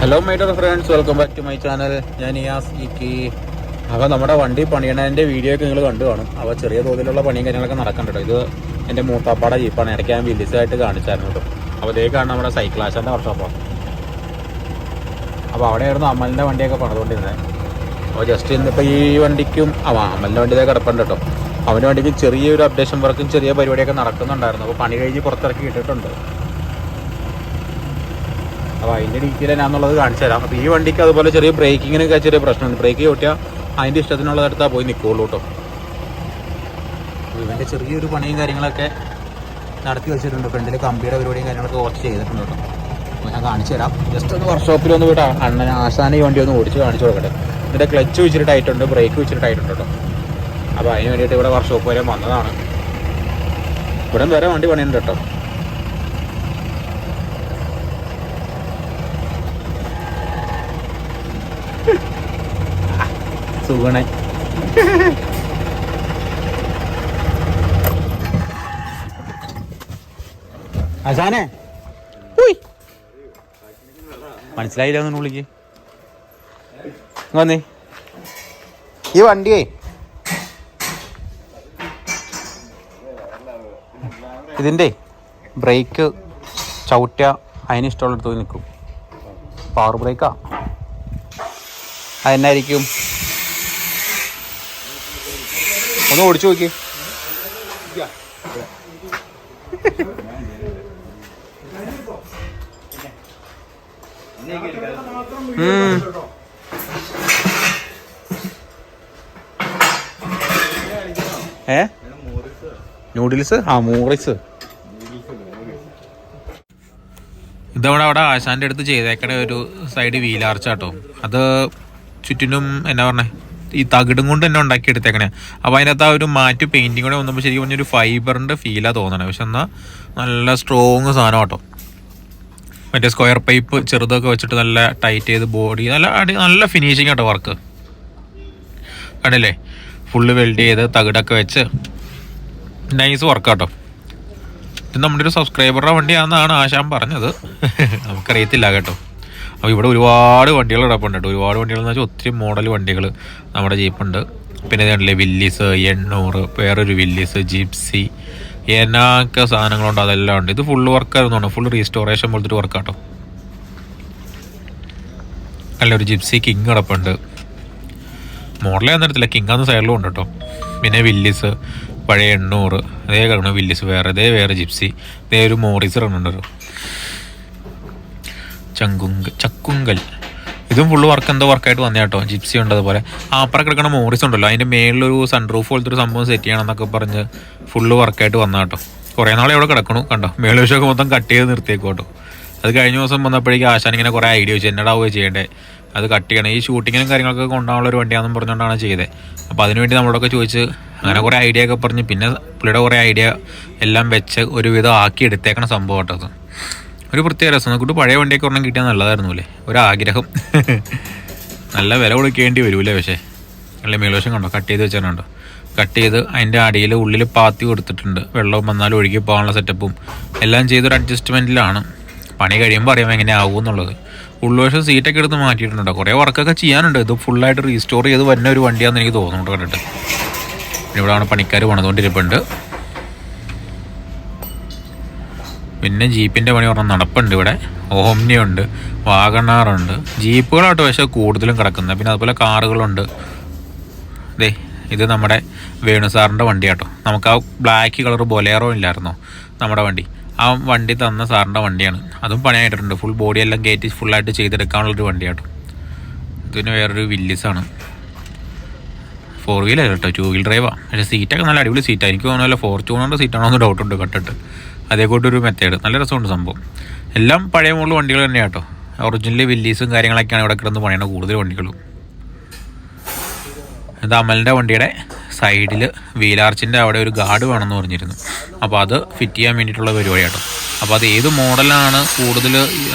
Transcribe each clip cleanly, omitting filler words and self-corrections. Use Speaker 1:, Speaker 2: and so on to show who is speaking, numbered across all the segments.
Speaker 1: Hello my dear friends, welcome back to my channel. ഞാൻ അപ്പോൾ നമ്മുടെ വണ്ടി പണിയണതിൻ്റെ വീഡിയോ ഒക്കെ നിങ്ങൾ കണ്ടു കാണും. അപ്പോൾ ചെറിയ തോതിലുള്ള പണിയും കാര്യങ്ങളൊക്കെ നടക്കണ്ടോ. ഇത് എൻ്റെ മൂത്താപ്പാടെ ജീപ്പാണ്. ഇടയ്ക്ക് ഞാൻ വില്ലിസായിട്ട് കാണിച്ചായിരുന്നു കേട്ടോ. അപ്പോൾ ഇതേ കാണാൻ നമ്മുടെ സൈക്കിൾ ആശാൻ്റെ വർക്ക്ഷോപ്പാണ്. അപ്പോൾ അവിടെയായിരുന്നു അമലിൻ്റെ വണ്ടിയൊക്കെ പണിതുകൊണ്ടിരുന്നത്. അപ്പോൾ ജസ്റ്റ് ഇന്നിപ്പോൾ ഈ വണ്ടിക്കും അമലിൻ്റെ വണ്ടി ഇതേ കിടപ്പുണ്ട് കേട്ടോ. അവൻ്റെ വണ്ടിക്ക് ചെറിയൊരു അപ്ഡേഷൻ വർക്കും ചെറിയ പരിപാടിയൊക്കെ നടക്കുന്നുണ്ടായിരുന്നു. അപ്പോൾ പണി കഴിഞ്ഞ് പുറത്തിറക്കി ഇട്ടിട്ടുണ്ട്. അപ്പോൾ അതിൻ്റെ ഡീറ്റെയിൽ എന്നാന്നുള്ളത് കാണിച്ചു തരാം. അപ്പോൾ ഈ വണ്ടിക്ക് അതുപോലെ ചെറിയ ബ്രേക്കിങ്ങിനൊക്കെ ചെറിയ പ്രശ്നമുണ്ട്. ബ്രേക്ക് ചോട്ടിയാൽ അതിൻ്റെ ഇഷ്ടത്തിനുള്ളതെടുത്താൽ പോയി നിൽക്കുള്ളൂ കേട്ടോ. ഇവൻ്റെ ചെറിയൊരു പണിയും കാര്യങ്ങളൊക്കെ നടത്തി വെച്ചിട്ടുണ്ട്. ഫ്രണ്ടിൽ കമ്പിയുടെ പരിപാടിയും കാര്യങ്ങളൊക്കെ കുറച്ച് ചെയ്തിട്ടുണ്ട് കേട്ടോ. അപ്പോൾ ഞാൻ കാണിച്ചു തരാം. ജസ്റ്റ് ഒന്ന് വർക്ക്ഷോപ്പിലൊന്ന് വിട്ട് ആശാന ഈ വണ്ടി ഒന്ന് ഓടിച്ച് കാണിച്ചു കൊടുക്കട്ടെ. ഇതിൻ്റെ ക്ലച്ച് വെച്ചിട്ടായിട്ടുണ്ട്, ബ്രേക്ക് വെച്ചിട്ടായിട്ടുണ്ട് കേട്ടോ. അപ്പോൾ അതിന് വേണ്ടിയിട്ട് ഇവിടെ വർക്ക്ഷോപ്പ് വരെ വന്നതാണ്. ഇവിടെ വരെ വണ്ടി പണിയുണ്ട് കേട്ടോ. സുഗണ ആശാനെ മനസ്സിലായില്ല ഒന്ന് വിളിക്ക് വന്നേ. ഈ വണ്ടിയേ ഇതിൻ്റെ ബ്രേക്ക് ചവിട്ടിയ അതിനിഷ്ടമുള്ളിടത്ത് നിൽക്കും. പവർ ബ്രേക്കാ അതെന്നായിരിക്കും? ഒന്ന് ഓടിച്ചു നോക്കി. നൂഡിൽസ് മൂറിസ് ഇതവിടെ ആശാന്റെ അടുത്ത് ചെയ്തേക്കണ ഒരു സൈഡ് വീലാർച്ചാട്ടോ. അത് ചുറ്റിനും എന്നാ പറഞ്ഞേ ഈ തകിടും കൊണ്ട് തന്നെ ഉണ്ടാക്കി എടുത്തേക്കണേ. അപ്പോൾ അതിനകത്ത് ആ ഒരു മാറ്റ് പെയിൻറ്റിങ് കൂടെ വന്നപ്പോൾ ശരിക്കും പറഞ്ഞൊരു ഫൈബറിൻ്റെ ഫീലാണ് തോന്നണേ. പക്ഷെ എന്നാൽ നല്ല സ്ട്രോങ് സാധനം കേട്ടോ. മറ്റേ സ്ക്വയർ പൈപ്പ് ചെറുതൊക്കെ വെച്ചിട്ട് നല്ല ടൈറ്റ് ചെയ്ത് ബോഡി നല്ല ഫിനിഷിങ് കേട്ടോ വർക്ക്. കണ്ടില്ലേ, ഫുള്ള് വെൽഡ് ചെയ്ത് തകിടൊക്കെ വെച്ച് നൈസ് വർക്ക് കേട്ടോ. ഇത് നമ്മുടെ ഒരു സബ്സ്ക്രൈബറുടെ വണ്ടിയാണെന്നാണ് ആശാൻ പറഞ്ഞത്. നമുക്കറിയത്തില്ല കേട്ടോ. അപ്പോൾ ഇവിടെ ഒരുപാട് വണ്ടികൾ കിടപ്പുണ്ട് കേട്ടോ. ഒരുപാട് വണ്ടികൾ എന്ന് വെച്ചാൽ ഒത്തിരി മോഡൽ വണ്ടികൾ നമ്മുടെ ജീപ്പുണ്ട്. പിന്നെ ഇതുണ്ടല്ലേ വില്ലീസ് 800, വേറൊരു വില്ലീസ്, ജിപ്സി, എന്നൊക്കെ സാധനങ്ങളുണ്ട്. അതെല്ലാം ഉണ്ട്. ഇത് ഫുള്ള് വർക്കായിരുന്നു, ഫുൾ റീസ്റ്റോറേഷൻ പോലത്തെ ഒരു വർക്കാട്ടോ. അല്ല ഒരു ജിപ്സി കിങ് കിടപ്പുണ്ട്. മോഡലേ വന്നിടത്തില്ല, കിങ്ങാന്ന് സൈഡിലും ഉണ്ട് കേട്ടോ. പിന്നെ വില്ലീസ് പഴയ 800 അതേ കിടക്കണം. വില്ലീസ് വേറെ ജിപ്സി, ഇതേ ഒരു മോറിസ് ഇറങ്ങുന്നുണ്ടല്ലോ. ചക്കുങ്കൽ ഇതും ഫുള്ള് വർക്ക് എന്തോ വർക്കായിട്ട് വന്നേ കേട്ടോ. ജിപ്സി ഉണ്ട്. അതുപോലെ അപ്പുറം കിടക്കണ മോറിസ് ഉണ്ടല്ലോ, അതിൻ്റെ മേളിലൊരു സൺറൂഫ് പോലത്തെ ഒരു സംഭവം സെറ്റ് ചെയ്യണം എന്നൊക്കെ പറഞ്ഞ് ഫുള്ള് വർക്കായിട്ട് വന്ന കേട്ടോ. കുറേ നാളെ അവിടെ കിടക്കണു കണ്ടോ. മേളുവശമൊക്കെ മൊത്തം കട്ട് ചെയ്ത് നിർത്തിയേക്കും കേട്ടോ. അത് കഴിഞ്ഞ ദിവസം വന്നപ്പോഴേക്കും ആശാൻ ഇങ്ങനെ കുറേ ഐഡിയ വെച്ചു എന്നടാവുക ചെയ്യേണ്ടത്, അത് കട്ട് ചെയ്യണം. ഈ ഷൂട്ടിങ്ങിനും കാര്യങ്ങളൊക്കെ കൊണ്ടുപോകാനുള്ള ഒരു വണ്ടിയാണെന്ന് പറഞ്ഞുകൊണ്ടാണ് ചെയ്തത്. അപ്പോൾ അതിനുവേണ്ടി നമ്മളോടൊക്കെ ചോദിച്ച് അങ്ങനെ കുറേ ഐഡിയ ഒക്കെ പറഞ്ഞ് പിന്നെ പുള്ളിയുടെ കുറേ ഐഡിയ എല്ലാം വെച്ച് ഒരുവിധം ആക്കി എടുത്തേക്കണ സംഭവം കേട്ടോ. അത് ഒരു പ്രത്യേക രസം. നോക്കിയിട്ട് പഴയ വണ്ടിയൊക്കെ ഒരെണ്ണം കിട്ടിയാൽ നല്ലതായിരുന്നു അല്ലേ, ഒരാഗ്രഹം. നല്ല വില കൊടുക്കേണ്ടി വരൂല്ലേ. പക്ഷേ അല്ലെ മേൽവശം കണ്ടോ കട്ട് ചെയ്ത് വെച്ചിട്ടുണ്ടോ. കട്ട് ചെയ്ത് അതിൻ്റെ അടിയിൽ ഉള്ളിൽ പാത്തി കൊടുത്തിട്ടുണ്ട്. വെള്ളവും വന്നാലും ഒഴുകി പോകാനുള്ള സെറ്റപ്പും എല്ലാം ചെയ്തൊരു അഡ്ജസ്റ്റ്മെൻറ്റിലാണ്. പണി കഴിയുമ്പോൾ അറിയാം എങ്ങനെ ആവും എന്നുള്ളത്. ഉള്ളുവശം സീറ്റൊക്കെ എടുത്ത് മാറ്റിയിട്ടുണ്ടോ. കുറേ വർക്കൊക്കെ ചെയ്യാനുണ്ട്. ഇത് ഫുള്ളായിട്ട് റീസ്റ്റോർ ചെയ്ത് വരുന്ന ഒരു വണ്ടിയാണെന്ന് എനിക്ക് തോന്നുന്നുണ്ട് കണ്ടിട്ട്. ഇവിടെയാണ് പണിക്കാർ പണിതുകൊണ്ടിരിപ്പുണ്ട്. പിന്നെ ജീപ്പിൻ്റെ പണി പറഞ്ഞാൽ നടപ്പുണ്ട്. ഇവിടെ ഓംനിയുണ്ട്, വാഗണാറുണ്ട്, ജീപ്പുകളാട്ടോ പക്ഷേ കൂടുതലും കിടക്കുന്നത്. പിന്നെ അതുപോലെ കാറുകളുണ്ട്. ഇത് നമ്മുടെ വേണുസാറിൻ്റെ വണ്ടിയാട്ടോ. നമുക്ക് ആ ബ്ലാക്ക് കളർ ബൊലേറോ ഇല്ലായിരുന്നോ നമ്മുടെ വണ്ടി, ആ വണ്ടി തന്ന സാറിൻ്റെ വണ്ടിയാണ്. അതും പണിയായിട്ടുണ്ട്. ഫുൾ ബോഡിയെല്ലാം കയറ്റി ഫുള്ളായിട്ട് ചെയ്തെടുക്കാനുള്ളൊരു വണ്ടിയാട്ടോ. ഇതിന് വേറൊരു വില്ലീസാണ്. 4 വീലർ കേട്ടോ, 2 വീൽ ഡ്രൈവാണ്. പക്ഷേ സീറ്റൊക്കെ നല്ല അടിപൊളി സീറ്റാണ്. എനിക്ക് തോന്നുന്നില്ല ഫോർച്യൂണറിൻ്റെ സീറ്റാണോ എന്ന് ഡൗട്ടുണ്ട് കണ്ടിട്ട്. അതേക്കൂട്ടൊരു മെത്തേഡ് നല്ല രസമുണ്ട് സംഭവം. എല്ലാം പഴയ മോഡൽ വണ്ടികൾ തന്നെയാണ് കേട്ടോ. ഒറിജിനൽ വില്ലീസും കാര്യങ്ങളൊക്കെയാണ് ഇവിടെ കിടന്ന് പണിയണ കൂടുതൽ വണ്ടികളും. ഇത് അമലിൻ്റെ വണ്ടിയുടെ സൈഡിൽ വീലാർച്ചിൻ്റെ അവിടെ ഒരു ഗാർഡ് വേണമെന്ന് പറഞ്ഞിരുന്നു. അപ്പോൾ അത് ഫിറ്റ് ചെയ്യാൻ വേണ്ടിയിട്ടുള്ള പരിപാടി കേട്ടോ. അപ്പോൾ അത് ഏത് മോഡലാണ് കൂടുതൽ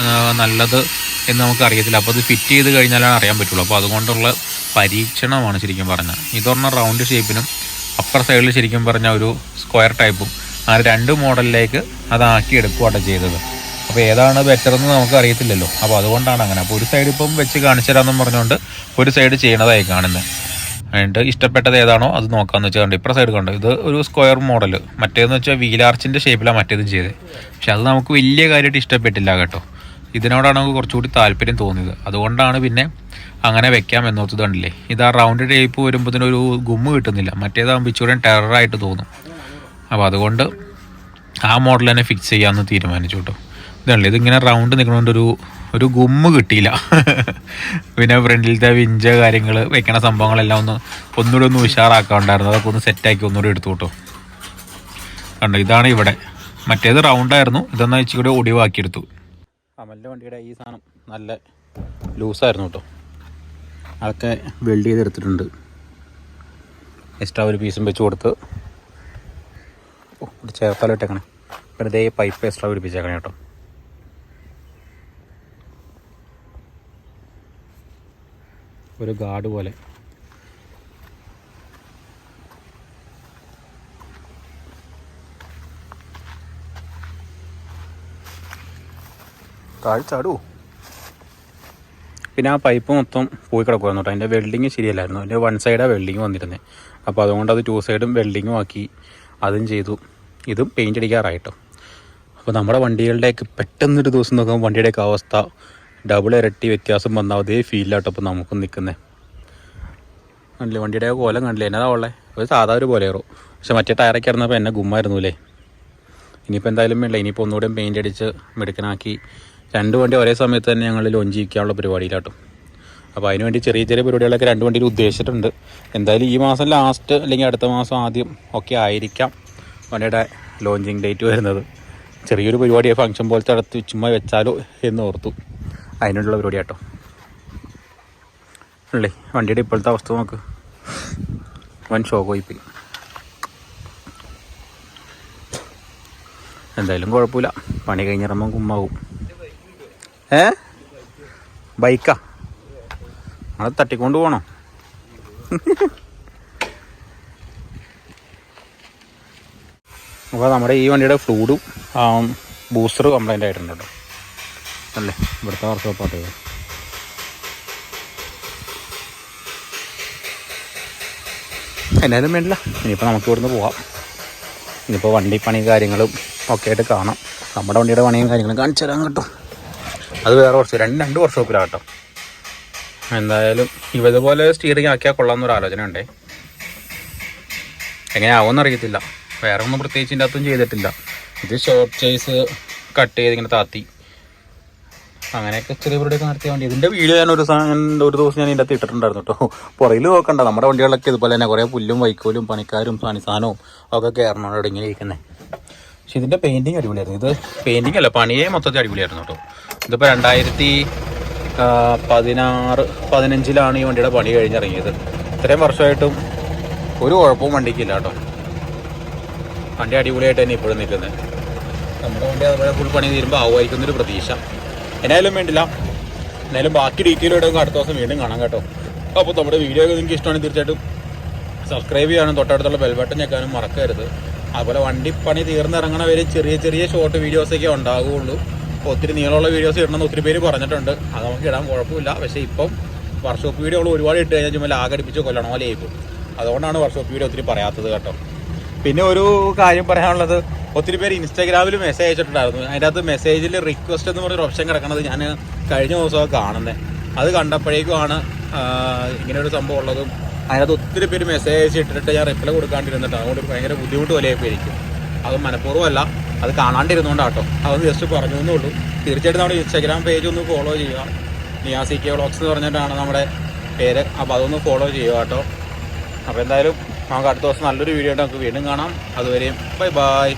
Speaker 1: നല്ലത് എന്ന് നമുക്കറിയത്തില്ല. അപ്പോൾ അത് ഫിറ്റ് ചെയ്ത് കഴിഞ്ഞാലാണ് അറിയാൻ പറ്റുള്ളൂ. അപ്പോൾ അതുകൊണ്ടുള്ള പരീക്ഷണമാണ് ശരിക്കും പറഞ്ഞാൽ. ഇതൊരെണ്ണം റൗണ്ട് ഷേപ്പിനും അപ്പർ സൈഡിൽ ശരിക്കും പറഞ്ഞാൽ ഒരു സ്ക്വയർ ടൈപ്പും അങ്ങനെ 2 മോഡലിലേക്ക് അതാക്കി എടുക്കുകയാണ് ചെയ്തത്. അപ്പോൾ ഏതാണ് ബെറ്റർ എന്ന് നമുക്ക് അറിയത്തില്ലല്ലോ. അപ്പോൾ അതുകൊണ്ടാണ് അങ്ങനെ. അപ്പോൾ ഒരു സൈഡ് ഇപ്പം വെച്ച് കാണിച്ചു തരാമെന്നും പറഞ്ഞുകൊണ്ട് ഒരു സൈഡ് ചെയ്യണതായി കാണുന്നത്. എന്നിട്ട് ഇഷ്ടപ്പെട്ടത് ഏതാണോ അത് നോക്കാമെന്ന് വെച്ചാൽ കണ്ട് ഇപ്പുറ സൈഡ് കണ്ടു. ഇത് ഒരു സ്ക്വയർ മോഡൽ, മറ്റേതെന്ന് വെച്ചാൽ വീലാർച്ചിൻ്റെ ഷേപ്പിലാണ് മറ്റേത് ചെയ്തത്. പക്ഷെ അത് നമുക്ക് വലിയ കാര്യമായിട്ട് ഇഷ്ടപ്പെട്ടില്ല കേട്ടോ. ഇതിനോടാണ് നമുക്ക് കുറച്ചുകൂടി താല്പര്യം തോന്നിയത്. അതുകൊണ്ടാണ് പിന്നെ അങ്ങനെ വെക്കാം എന്നോർത്തത്. കണ്ടില്ലേ, ഇത് ആ റൗണ്ട് ടൈപ്പ് വരുമ്പോഴത്തേനൊരു ഗുമ്മ് കിട്ടുന്നില്ല. മറ്റേതാകുമ്പോൾ ഇച്ചിരി ടെററായിട്ട് തോന്നും. അപ്പോൾ അതുകൊണ്ട് ആ മോഡൽ തന്നെ ഫിക്സ് ചെയ്യാമെന്ന് തീരുമാനിച്ചു കേട്ടോ. ഇതല്ലേ, ഇതിങ്ങനെ റൗണ്ട് നിൽക്കണോണ്ട് ഒരു ഗുമ്മ് കിട്ടിയില്ല. പിന്നെ ഫ്രണ്ടിലത്തെ വിഞ്ച് കാര്യങ്ങൾ വെക്കണ സംഭവങ്ങളെല്ലാം ഒന്നുകൂടി ഉഷാറാക്കാണ്ടായിരുന്നു. അതൊക്കെ ഒന്ന് സെറ്റാക്കി ഒന്നുകൂടി എടുത്തു കേട്ടോ. കണ്ടോ, ഇതാണ് ഇവിടെ. മറ്റേത് റൗണ്ടായിരുന്നു, ഇതൊന്ന് ഇച്ചിരി ഒടിവാക്കിയെടുത്തു. അമലിൻ്റെ വണ്ടിയുടെ ഈ സാധനം നല്ല ലൂസായിരുന്നു കേട്ടോ. അതൊക്കെ വെൽഡ് ചെയ്തെടുത്തിട്ടുണ്ട്. എക്സ്ട്രാ ഒരു പീസും വെച്ച് കൊടുത്ത് ചേർത്താലിട്ടേക്കണേ. പിന്നെ ഇതേ പൈപ്പ് എക്സ്ട്രാ പിടിപ്പിച്ചേക്കണേ കേട്ടോ. ഒരു ഗാർഡ് പോലെ. താഴ്ചാടൂ. പിന്നെ ആ പൈപ്പ് മൊത്തം പോയി കിടക്കുമായിരുന്നു കേട്ടോ. അതിൻ്റെ വെൽഡിങ് ശരിയല്ലായിരുന്നു. അതിൻ്റെ വൺ സൈഡാണ് വെൽഡിങ് വന്നിരുന്നത്. അപ്പോൾ അതുകൊണ്ട് അത് 2 സൈഡും വെൽഡിങ്ങും ആക്കി അതും ചെയ്തു. ഇതും പെയിൻ്റ് അടിക്കാറായിട്ടോ. അപ്പോൾ നമ്മുടെ വണ്ടികളുടെയൊക്കെ പെട്ടെന്നൊരു ദിവസം നോക്കുമ്പോൾ വണ്ടിയുടെയൊക്കെ അവസ്ഥ ഡബിൾ ഇരട്ടി വ്യത്യാസം വന്നാൽ അതേ ഫീലിലാട്ടോ ഇപ്പോൾ നമുക്കും നിൽക്കുന്നത്. കണ്ടില്ലേ, വണ്ടിയുടെ കോലം കണ്ടില്ലേ, എന്നതാ ഉള്ളത് ഒരു സാധാ ഒരു പോലെയോ. പക്ഷെ മറ്റേ ടയറൊക്കെ ഇറന്നപ്പോൾ എന്നെ ഗുമ്മായിരുന്നു അല്ലേ. ഇനിയിപ്പോൾ എന്തായാലും വേണ്ട, ഇനിയിപ്പോൾ ഒന്നുകൂടെ പെയിൻ്റ് അടിച്ച് മിടുക്കനാക്കി 2 വണ്ടി ഒരേ സമയത്ത് തന്നെ ഞങ്ങൾ ലോഞ്ച് ചെയ്യിക്കാനുള്ള പരിപാടിയിലാട്ടോ. അപ്പോൾ അതിനുവേണ്ടി ചെറിയ ചെറിയ പരിപാടികളൊക്കെ 2 വണ്ടിയിൽ ഉദ്ദേശിച്ചിട്ടുണ്ട്. എന്തായാലും ഈ മാസം ലാസ്റ്റ് അല്ലെങ്കിൽ അടുത്ത മാസം ആദ്യം ഒക്കെ ആയിരിക്കാം വണ്ടിയുടെ ലോഞ്ചിങ് ഡേറ്റ് വരുന്നത്. ചെറിയൊരു പരിപാടിയെ ഫംഗ്ഷൻ പോലത്തെ അടുത്ത് ചുമ്മാ വെച്ചാലോ എന്ന് ഓർത്തു. അതിനുള്ള പരിപാടി കേട്ടോ. അല്ലേ, വണ്ടിയുടെ ഇപ്പോഴത്തെ അവസ്ഥ നോക്ക്, വൻ ഷോക്കായി പോയി. എന്തായാലും കുഴപ്പമില്ല, പണി കഴിഞ്ഞിറങ്ങുമ്പോൾ കുമ്മാവും. ബൈക്കാ അത് തട്ടിക്കൊണ്ട് പോകണോ? അപ്പോൾ നമ്മുടെ ഈ വണ്ടിയുടെ ഫ്ലൂഡും ബൂസ്റ്റർ കംപ്ലൈൻ്റ് ആയിട്ടുണ്ട് കേട്ടോ. അല്ലേ, ഇവിടുത്തെ വർക്ക്ഷോപ്പാട്ട്. എന്നാലും വേണ്ടില്ല, ഇനിയിപ്പോൾ നമുക്ക് ഇവിടുന്ന് പോവാം. ഇനിയിപ്പോൾ വണ്ടി പണി കാര്യങ്ങളും ഒക്കെ ആയിട്ട് കാണാം. നമ്മുടെ വണ്ടിയുടെ പണിയും കാര്യങ്ങളും കാണിച്ചു തരാൻ കേട്ടോ. അത് വേറെ രണ്ട് വർക്ക്ഷോപ്പിലാണ് കേട്ടോ. എന്തായാലും ഇതുപോലെ സ്റ്റിയറിംഗ് ആക്കിയാൽ കൊള്ളാമെന്നൊരു ആലോചന ഉണ്ടേ. എങ്ങനെയാവുമെന്ന് അറിയത്തില്ല. വേറെ ഒന്നും പ്രത്യേകിച്ച് ഇതിൻ്റെ അകത്തും ചെയ്തിട്ടില്ല. ഇത് ഷോർട്ട് ചേസ് കട്ട് ചെയ്ത് ഇങ്ങനെ താത്തി അങ്ങനെയൊക്കെ ചെറിയ പരിപാടിയൊക്കെ നടത്തിയ വണ്ടി. ഇതിൻ്റെ വീഡിയോ ഞാൻ ഒരു ദിവസം ഞാൻ ഇതിൻ്റെ അകത്ത് ഇട്ടിട്ടുണ്ടായിരുന്നു കേട്ടോ. പുറയിൽ നോക്കണ്ട, നമ്മുടെ വണ്ടികളൊക്കെ ഇതുപോലെ തന്നെ കുറേ പുല്ലും വൈക്കോലും പണിക്കാരും സാധനവും ഒക്കെ കയറണോട് ഇങ്ങനെ ഇരിക്കുന്നത്. പക്ഷെ ഇതിൻ്റെ പെയിൻറ്റിങ് അടിപൊളിയായിരുന്നു. ഇത് പെയിൻറ്റിങ് അല്ല, പണിയേ മൊത്തത്തിൽ അടിപൊളിയായിരുന്നു കേട്ടോ. ഇതിപ്പോൾ 2016-15 ഈ വണ്ടിയുടെ പണി കഴിഞ്ഞിറങ്ങിയത്. ഇത്രയും വർഷമായിട്ടും ഒരു കുഴപ്പവും വണ്ടിക്കില്ല കേട്ടോ. വണ്ടി അടിപൊളിയായിട്ട് തന്നെ ഇപ്പോഴും നിൽക്കുന്നത്. നമ്മുടെ വണ്ടി അതുപോലെ ഫുൾ പണി തീരുമ്പോൾ ആവുമായിരിക്കുന്നൊരു പ്രതീക്ഷ. എന്നാലും വേണ്ടില്ല. എന്നാലും ബാക്കി ഡീറ്റെയിൽ ഇടുമ്പോൾ അടുത്ത ദിവസം വീണ്ടും കാണാം കേട്ടോ. അപ്പോൾ നമ്മുടെ വീഡിയോ ഒക്കെ നിങ്ങൾക്ക് ഇഷ്ടമാണെങ്കിൽ തീർച്ചയായിട്ടും സബ്സ്ക്രൈബ് ചെയ്യാനും തൊട്ടടുത്തുള്ള ബെൽ ബട്ടൺ ഞെക്കാനും മറക്കരുത്. അതുപോലെ വണ്ടി പണി തീർന്നിറങ്ങണ വരെ ചെറിയ ചെറിയ ഷോർട്ട് വീഡിയോസൊക്കെ ഉണ്ടാകുകയുള്ളൂ. അപ്പോൾ ഒത്തിരി നീളമുള്ള വീഡിയോസ് ഇടണമെന്ന് ഒത്തിരി പേര് പറഞ്ഞിട്ടുണ്ട്. അത് നമുക്ക് ഇടാൻ കുഴപ്പമില്ല. പക്ഷേ ഇപ്പം വർക്ക്ഷോപ്പ് വീഡിയോ ഒരുപാട് ഇട്ട് കഴിഞ്ഞാൽ ചുമ്മാ ആഘടിപ്പിച്ച് കൊല്ലണം പോലെ ആയിപ്പോൾ. അതുകൊണ്ടാണ് വർക്ക്ഷോപ്പ് വീഡിയോ ഒത്തിരി പറയാത്തത് കേട്ടോ. പിന്നെ ഒരു കാര്യം പറയാനുള്ളത്, ഒത്തിരി പേര് ഇൻസ്റ്റാഗ്രാമിൽ മെസ്സേജ് അയച്ചിട്ടുണ്ടായിരുന്നു. അതിൻ്റെ അകത്ത് മെസ്സേജിൽ റിക്വസ്റ്റ് എന്ന് പറഞ്ഞൊരു ഓപ്ഷൻ കിടക്കണത് ഞാൻ കഴിഞ്ഞ ദിവസമൊക്കെ കാണുന്നത്. അത് കണ്ടപ്പോഴേക്കുമാണ് ഇങ്ങനെ ഒരു സംഭവം ഉള്ളതും. അതിനകത്ത് ഒത്തിരി പേര് മെസ്സേജ് അയച്ചിട്ടിട്ട് ഞാൻ റിപ്ലൈ കൊടുക്കാണ്ടിരുന്നിട്ട് അതുകൊണ്ട് ഭയങ്കര ബുദ്ധിമുട്ട് പോലെയായിപ്പോൾ എനിക്ക്. അത് മനഃപൂർവ്വമല്ല, അത് കാണാണ്ടിരുന്നുകൊണ്ടാട്ടോ. അതൊന്ന് ജസ്റ്റ് പറഞ്ഞു എന്നേ ഉള്ളൂ. തീർച്ചയായിട്ടും നമ്മുടെ ഇൻസ്റ്റാഗ്രാം പേജ് ഒന്ന് ഫോളോ ചെയ്യുക. CK വ്ളോഗ്സ് എന്ന് പറഞ്ഞിട്ടാണ് നമ്മുടെ പേര്. അപ്പോൾ അതൊന്ന് ഫോളോ ചെയ്യുക കേട്ടോ. അപ്പോൾ എന്തായാലും നമുക്ക് അടുത്ത ദിവസം നല്ലൊരു വീഡിയോ ആയിട്ട് നമുക്ക് വീണ്ടും കാണാം. അതുവരെയും ബൈ.